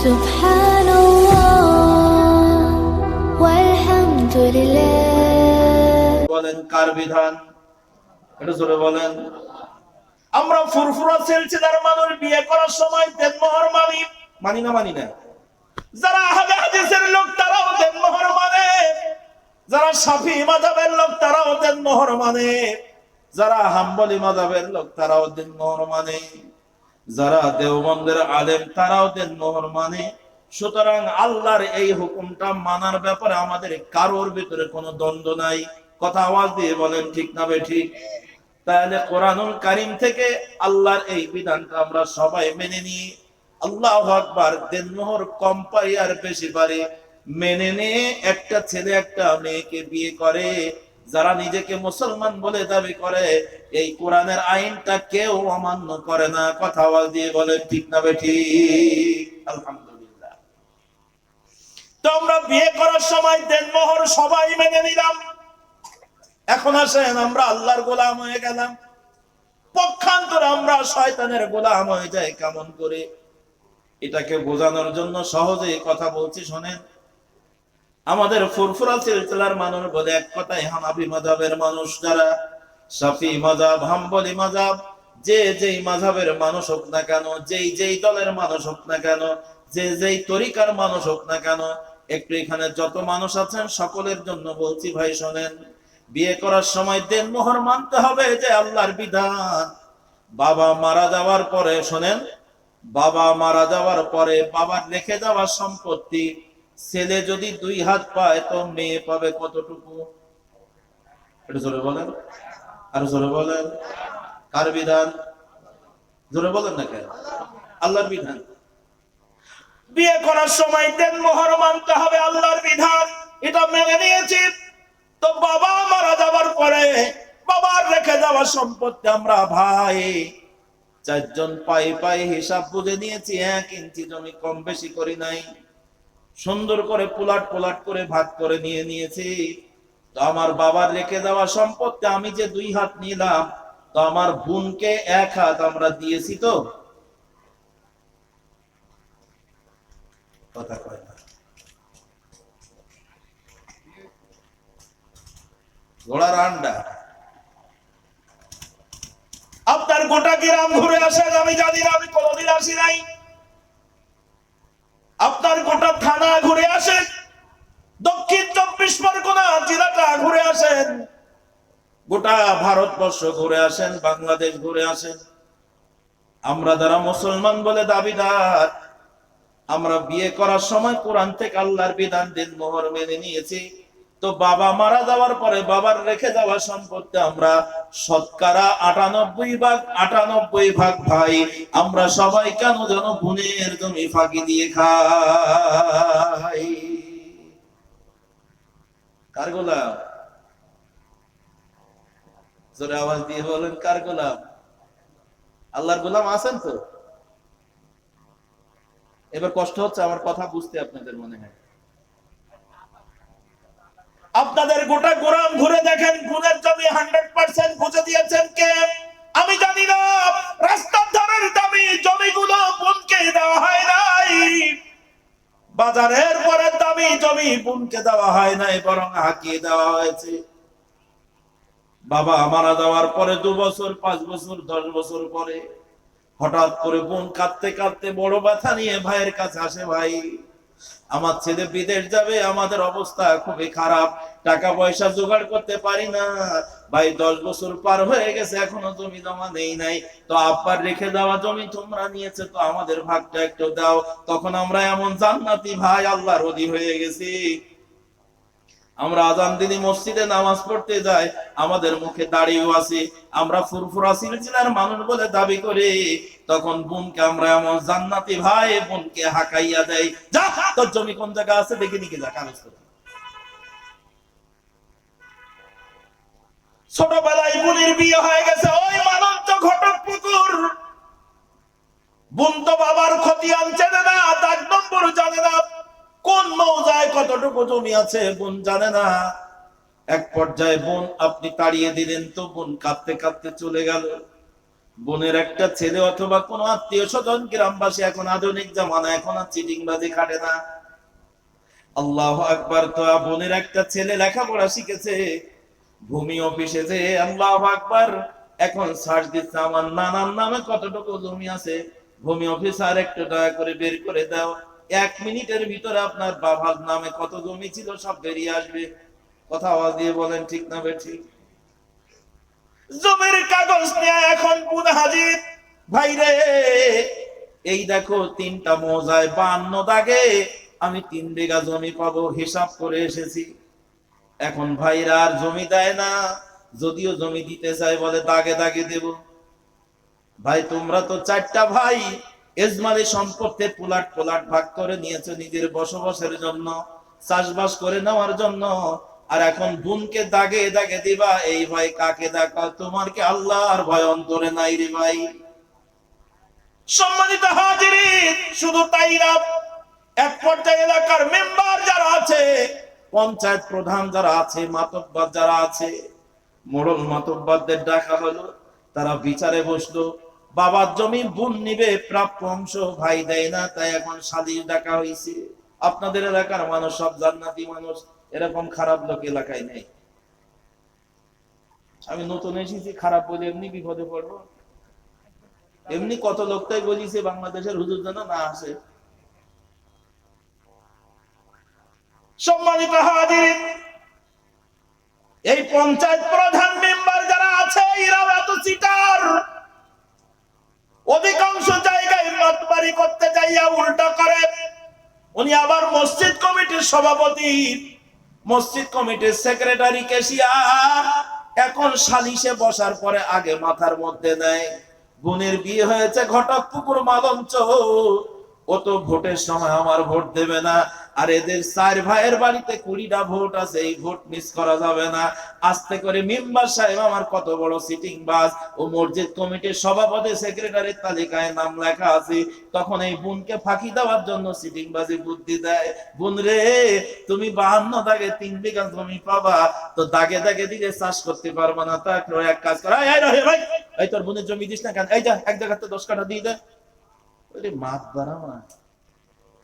সুবহানাল্লাহ ওয়ালহামদুলিল্লাহ। বলেন কার বিধান? এটা জোরে বলেন। আমরা ফুরফুরা সিলসিলার মানুষ বিয়ে করার সময় দেনমোহর মানি না? যারা আহলে হাদিসের লোক তারাও দেনমোহর মানে, যারা শাফি মাযহাবের লোক তারাও দেনমোহর মানে, যারা হাম্বলি মাযহাবের লোক তারাও দেনমোহর মানে, যারা দেওবন্দের আলেম তারাও দেনমোহর মানে। সুতরাং আল্লাহর এই হুকুমটা মানার ব্যাপারে আমাদের কারোর ভিতরে কোনো দ্বন্দ্ব নাই। কথা আওয়াজ দিয়ে বলেন ঠিক না বেঠিক? তাহলে কোরআনুল কারীম থেকে আল্লাহর এই বিধানটা আমরা সবাই মেনে নিই। আল্লাহু আকবার। দেনমোহর কম পারি আর বেশি পারি মেনে নিয়ে একটা ছেলে একটা মেয়েকে বিয়ে করে, যারা নিজেকে মুসলমান বলে দাবি করে, এই কোরআনের আইনটা কেউ অমান্য করে না। কথা আওয়াজ দিয়ে বলেন ঠিক না বেঠিক? আলহামদুলিল্লাহ। তো আমরা বিয়ে করার সময় দেনমোহর সবাই মেনে নিলাম। এখন আসেন আমরা আল্লাহর গোলাম হয়ে গেলাম, পক্ষান্তরে আমরা শয়তানের গোলাম হয়ে যাই কেমন করে? এটাকে বোঝানোর জন্য সহজেই কথা বলছি, শোনেন। আমাদের ফুরফুরা সিলসিলার মানুষ বলে এক কথায় হানাফি মাযহাবের মানুষ, যারা শাফি মাযহাব, হাম্বলি মাযহাব, যেই মাযহাবের মানুষ হোক না কেন, যেই দলের মানুষ হোক না কেন, যেই তরিকার মানুষ হোক না কেন, একটু এখানে যত মানুষ আছেন সকলের জন্য বলছি, ভাই শোনেন। বিয়ে করার সময় দেনমোহর মানতে হবে যে আল্লাহর বিধান। বাবা মারা যাওয়ার পরে, শোনেন, বাবা মারা যাওয়ার পরে বাবার রেখে যাওয়া সম্পত্তি ছেলে যদি 2 হাত পায় তো মেয়ে পাবে কতটুকু? এটা জোরে বলেন, আর জোরে বলেন। কার বিধান? জোরে বলেন না কেন? আল্লাহর বিধান। বিয়ে করার সময় দেনমোহর মানতে হবে আল্লাহর বিধান, এটা মেনে নিয়েছি। তো বাবা মারা যাওয়ার পরে বাবার রেখে যাওয়া সম্পত্তি আমরা ভাই 4 জন পাই হিসাব বুঝে নিয়েছি। 1 ইঞ্চি জমি কম বেশি করি নাই, সুন্দর করে পোলাট করে ভাগ করে নিয়েছি। তো আমার বাবার রেখে যাওয়া সম্পত্তি আমি যে 2 হাত নিলাম, তো আমার বোনকে 1 হাত আমরা দিয়েছি। তো কথা কয় না, ঘোড়ার আন্ডা। আপনার গোটা গ্রাম ঘুরে আসেন, আমি জানি না, আমি কোনোদিন আসি নাই। আপনার গোটা থানা ঘুরে আসেন, দক্ষিণ 24 পরগনা জেলাটা ঘুরে আসেন, গোটা ভারতবর্ষ ঘুরে আসেন, বাংলাদেশ ঘুরে আসেন। আমরা যারা মুসলমান বলে দাবিদার, আমরা বিয়ে করার সময় কোরআন থেকে আল্লাহর বিধান দেনমোহর মেনে নিয়েছি। তো বাবা মারা যাওয়ার পরে বাবার রেখে যাওয়া সম্পত্তি আমরা শতকরা 98 ভাগ ভাই আমরা সবাই কেন যেন বোনের জমি ফাঁকি দিয়ে খাই। কার গোলাম? জোরে আওয়াজ দিয়ে বলেন, কার গোলাম? আল্লাহর গোলাম আছেন তো? এবার কষ্ট হচ্ছে আমার কথা বুঝতে, আপনাদের মনে হয়। আপনাদের গোটা গ্রাম ঘুরে দেখেন, বোনের জমি 100% বুঝে দিয়েছেন কে? আমি জানি না। রাস্তার ধারের দামি জমিগুলো বোনকে দেওয়া হয় নাই, বাজারের পরে দামি জমি বোনকে দেওয়া হয় নাই, বরং হাকিয়ে দেওয়া হয়েছে। বাবা মারা যাওয়ার পরে 2 বছর, 5 বছর, 10 বছর পরে হঠাৎ করে বোন কাঁদতে কাঁদতে বড় ব্যথা নিয়ে ভাইয়ের কাছে আসে, ভাই আমার ছেলে বিদেশ যাবে, আমাদের অবস্থা খুবই খারাপ, টাকা পয়সা জোগাড় করতে পারি না। ভাই 10 বছর পার হয়ে গেছে, এখনো জমি জমা নেই নাই। তো আব্বার রেখে দেওয়া জমি তোমরা নিয়েছে, তো আমাদের ভাগটা একটু দাও। তখন আমরা এমন জান্নাতি ভাই আল্লাহর ওলি হয়ে গেছি, আমরা আজান দিনে মসজিদে নামাজ পড়তে যাই, আমাদের মুখে দাড়িও আছে, আমরা ফুরফুরা সিলসিলার মানুষ বলে দাবি করি। তখন বোনকে আমরা এমন জান্নাতি ভাই, বোনকে হাঁকাইয়া দেয়, যা তোর জমি কোন জায়গা আছে দেখে নিকে যা কাগজ। ছোটবেলায় বোনের বিয়ে হয়ে গেছে ওই মানন্ত ঘটকপুকুর। বোন তো বাবার খতিয়ান চেনে না, 1 নম্বর জানে না, কোন মৌজায় কতটুকু জমি আছে বোন জানে না। এক পর্যায়ে বোন আপনি তাড়িয়ে দিলেন, তো বোন কাঁদতে কাঁদতে চলে গেল। বোনের একটা ছেলে অথবা কোনো আত্মীয় স্বজন গ্রামবাসী এখন আধুনিক জামানা, এখন আর চিটিংবাজি খাটে না। আল্লাহু আকবার। তো বোনের একটা ছেলে লেখাপড়া শিখেছে, ভূমি অফিসে যে আল্লাহু আকবার এখন সার্চ দিচ্ছে আমার নানার নামে কতটুকু জমি আছে, ভূমি অফিসার একটু দয়া করে বের করে দাও। 1 মিনিটের ভিতরে আপনার বাবার নামে কত জমি ছিল সব বেরিয়ে আসবে। কথা আওয়াজ দিয়ে বলেন ঠিক না বেঠিক? জমির কাগজ নিয়ে এখন বোন হাজির। ভাই রে, এই দেখো 3টা মৌজায় 52 দাগে আমি 3 বিঘা জমি পাবো, হিসাব করে এসেছি। এখন ভাইরা আর জমি দেয় না, যদিও জমি দিতে চাই বলে দাগে দাগে দেব। ভাই তোমরা তো 4টা ভাই এজমালি সম্পত্তি পোলাট পোলাট ভাগ করে নিয়েছো নিজের বসবাসের জন্য, চাষবাস করে নেওয়ার জন্য, আর এখন বোনকে দাগে দাগে দিবা। এই ভাই কাকে দেখা? তোমার কি আল্লাহর ভয় অন্তরে নাই রে ভাই? সম্মানিত হাজিরিন, শুধু তাই না, এক পর্যায়ে এলাকার মেম্বার যারা আছে, পঞ্চায়েত প্রধান যারা আছে, মাতব্বর যারা আছে, মোড়ল মাতব্বরদের ডাকা হলো। তারা বিচারে বসলো। বাবার জমি বোন নিবে, প্রাপ্য অংশ ভাই দেয় না, তাই এখন সালিশ ডাকা হয়েছে। আপনাদের এলাকার মানুষ সব জান্নাতি মানুষ, এরকম খারাপ লোক এলাকায় নেই। আমি নতুন এসেছি, খারাপ বলে এমনি বিপদে পড়বো? এমনি কত লোকটাই বলিছে বাংলাদেশের হুজুর যেন না আসে। সম্মানিত হাজির, এই পঞ্চায়েত প্রধান মেম্বার যারা আছে এরাও এত চিটার। অধিকাংশ জায়গায় মাতবাড়ি করতে যাইয়া উল্টা করে। উনি আবার মসজিদ কমিটির সভাপতি, মসজিদ কমিটির সেক্রেটারি, ক্যাশিয়ার, এখন সালিশে বসার পরে আগে মাথার মধ্যে নেয় বোনের বিয়ে হয়েছে ঘটকপুকুর মালঞ্চ, ও তো ভোটের সময় আমার ভোট দেবে না। আর এদের 4 ভাইয়ের বাড়িতে 20টা ভোট আছে, এই ভোট মিস করা যাবে না। আস্তে করে মেম্বার সাহেব আমার কত বড় সিটিং বাস, ও মসজিদ কমিটির সভাপতি সেক্রেটারির তালিকায় নাম লেখা আছে। তখন এই বোনকে ফাঁকি দেওয়ার জন্য সিটিং বাজি বুদ্ধি দেয়, বোন রে তুমি 52 দাগে 3 বিঘা জমি পাবা, তো দাগে দাগে দিলে চাষ করতে পারবা না। তা এক কাজ কর, এই তোর বোনের জমি দিস না কেন, এই যা এক জায়গাতে 10 কাঠা দিয়ে দে। মাত বাড়াও না।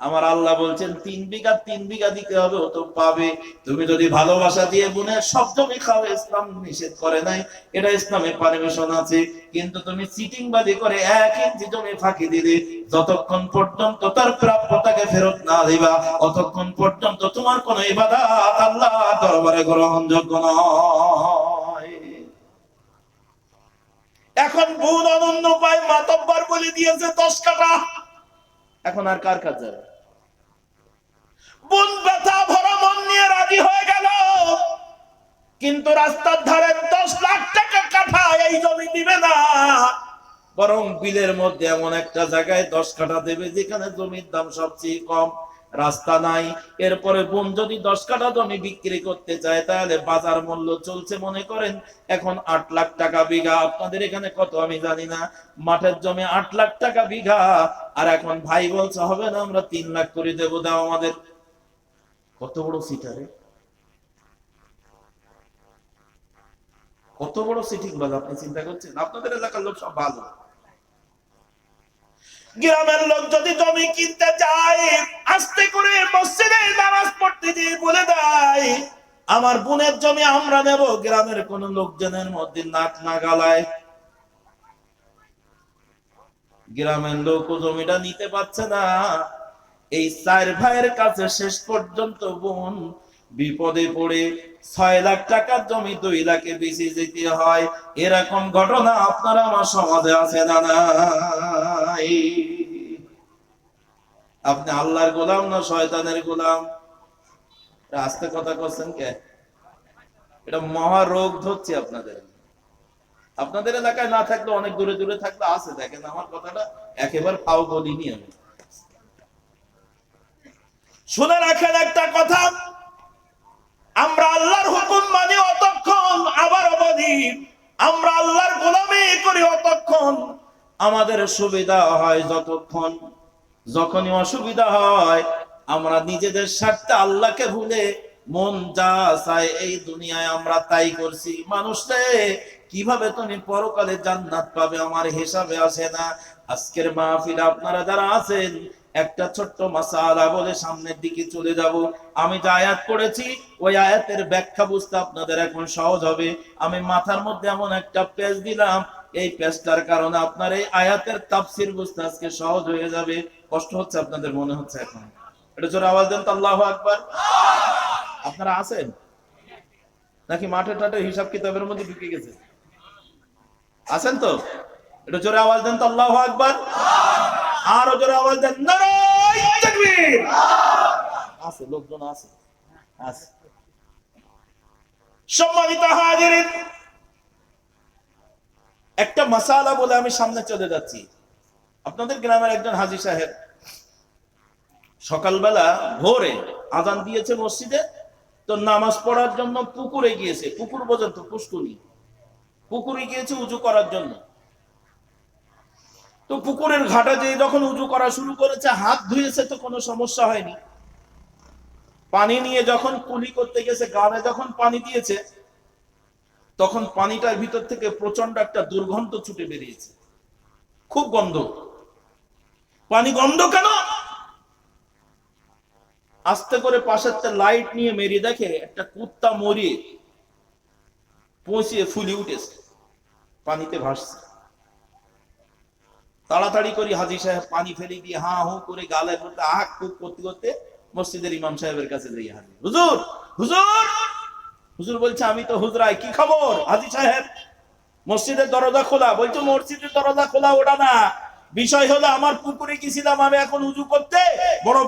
আমার আল্লাহ বলছেন 3 বিঘা 3 বিঘা দিতে হবে, ও তো পাবে। তুমি যদি ভালোবাসা দিয়ে বোনের সব জমি খাও, ইসলাম নিষেধ করে নাই, এটা ইসলামে পারমিশন আছে। কিন্তু তুমি চিটিং বাজি করে 1 ইঞ্চি জমি ফাঁকি দিলে, যতক্ষণ পর্যন্ত তার প্রাপ্যতাকে ফেরত না দিবা, ততক্ষণ পর্যন্ত তোমার কোনো ইবাদত আল্লাহর দরবারে গ্রহণযোগ্য নয়। এখন বোন অনন্য পায়, মাতব্বর বলে দিয়েছে 10 কাঠা, এখন আর কার কাজ যাবে? বোন ব্যথা ভরা মন নিয়ে রাজি হয়ে গেল, কিন্তু রাস্তার ধারে 10 লাখ টাকা কাঠা এই জমি দিবে না, বরং বিলের মধ্যে এমন একটা জায়গায় 10 কাঠা দেবে যেখানে জমির দাম সবচেয়ে কম, রাস্তা নাই। এরপরে বোন যদি 10 কাঠা জমি বিক্রি করতে চায়, তাহলে বাজার মূল্য চলছে মনে করেন এখন 8 লাখ টাকা বিঘা। আপনাদের এখানে কত আমি জানি না, মাঠের জমি 8 লাখ টাকা বিঘা। আর এখন ভাই বলছে হবে না, আমরা 3 লাখ করে দেবো, দাও আমাদের। কত বড় সিটারে, কত বড় সিটিং বাজ আপনি চিন্তা করছেন? আপনাদের এলাকার লোক সব ভালো। গ্রামের লোক যদি জমি কিনতে যায়, আস্তে করে মসজিদে নামাজ পড়তে গিয়ে বলে দেয় আমার বোনের জমি আমরা নেব, গ্রামের কোন লোকজনের মধ্যে নাক না গালায়। গ্রামের লোক জমিটা নিতে পারছে না, এই 4 ভাইয়ের কাছে শেষ পর্যন্ত বোন বিপদে পড়ে 6 লাখ টাকার জমি 2 লাখে বেশি যেতে হয়। এরকম ঘটনা আপনারা আমার সমাজে আছে না নাই? আপনি আল্লাহর গোলাম না শয়তানের গোলাম? আস্তে কথা করছেন কে? এটা মহা রোগ ধরছে আপনাদের। আপনাদের এলাকায় না থাকলে অনেক দূরে দূরে থাকলে আছে। দেখেন আমার কথাটা একেবারে ফাও বলিনি আমি। শুনে রাখেন একটা কথা, আমরা আল্লাহর হুকুম মানি অতক্ষণ, আবার বলি আমরা আল্লাহর গোলামি করি অতক্ষণ, আমাদের সুবিধা হয় যতক্ষণ। যখনই অসুবিধা হয় আমরা নিজেদের স্বার্থে আল্লাহকে ভুলে মন যা চায় এই দুনিয়ায় আমরা তাই করছি। মানুষে কিভাবে তুমি পরকালে জান্নাত পাবে আমার হিসাবে আসে না। আজকের মাহফিলে আপনারা যারা আছেন একটা ছোট্ট মাসালা বলে সামনের দিকে চলে যাব। আমি যে আয়াত পড়েছি ওই আয়াতের ব্যাখ্যা বুঝতে আপনাদের এখন সহজ হবে। আমি মাথার মধ্যে এমন একটা পেজ দিলাম, এই পেজটার কারণে আপনার এই আয়াতের তাফসীর বুঝতে আজকে সহজ হয়ে যাবে। কষ্ট হচ্ছে আপনাদের মনে হচ্ছে এখন? এটা জোরে আওয়াজ দেন তো আল্লাহু আকবার। আপনারা আছেন নাকি মাঠে টাটে হিসাব কিতাবের মধ্যে ঢুকে গেছে? আছেন তো? এটা জোরে আওয়াজ দেন তো আল্লাহু আকবার। আরো জোরে আওয়াজ দেন নারায়ে তাকবীর। আছে লোকজন আছে আছে। সম্মানিত হাজিরিন, একটা মাসালা বলে আমি সামনে চলে যাচ্ছি। আপনাদের গ্রামের একজন হাজী সাহেব সকালবেলা ভোরে আযান দিয়েছে মসজিদে, তো নামাজ পড়ার জন্য পুকুরে গিয়েছে। পুকুর বোঝেন তো, পুষ্কুনি, পুকুরে গিয়েছে উজু করার জন্য। তো পুকুরের ঘাটে যে যখন উজু করা শুরু করেছে, হাত ধুয়েছে তো কোনো সমস্যা হয়নি। পানি নিয়ে যখন কুলি করতে গেছে, গানে যখন পানি দিয়েছে, তখন পানিটার ভিতর থেকে প্রচন্ড একটা দুর্গন্ধ ছুটে বেরিয়েছে, খুব গন্ধ। পানি গন্ধ কেন? আস্তে করে পাশের লাইট নিয়ে মেরে দেখে একটা কুত্তা মরিয়ে পৌঁছিয়ে ফুলি উঠেছে, পানিতে ভাসছে। তাড়াতাড়ি করে হাজী সাহেব পানি ফেলে দিয়ে হা হু করে গালে করতে আহ খুব করতে করতে মসজিদের ইমাম সাহেবের কাছে যাই হাজির। হুজুর হুজুর হুজুর বলছে, আমি তো হুজরাই, কি খবর? হাজী সাহেব, মসজিদের দরজা খোলা। বলছো মসজিদের দরজা খোলা ওটা না, বিষয় হলো আমার পুকুরে গেছিলাম আমি এখন উজু করতে, বড়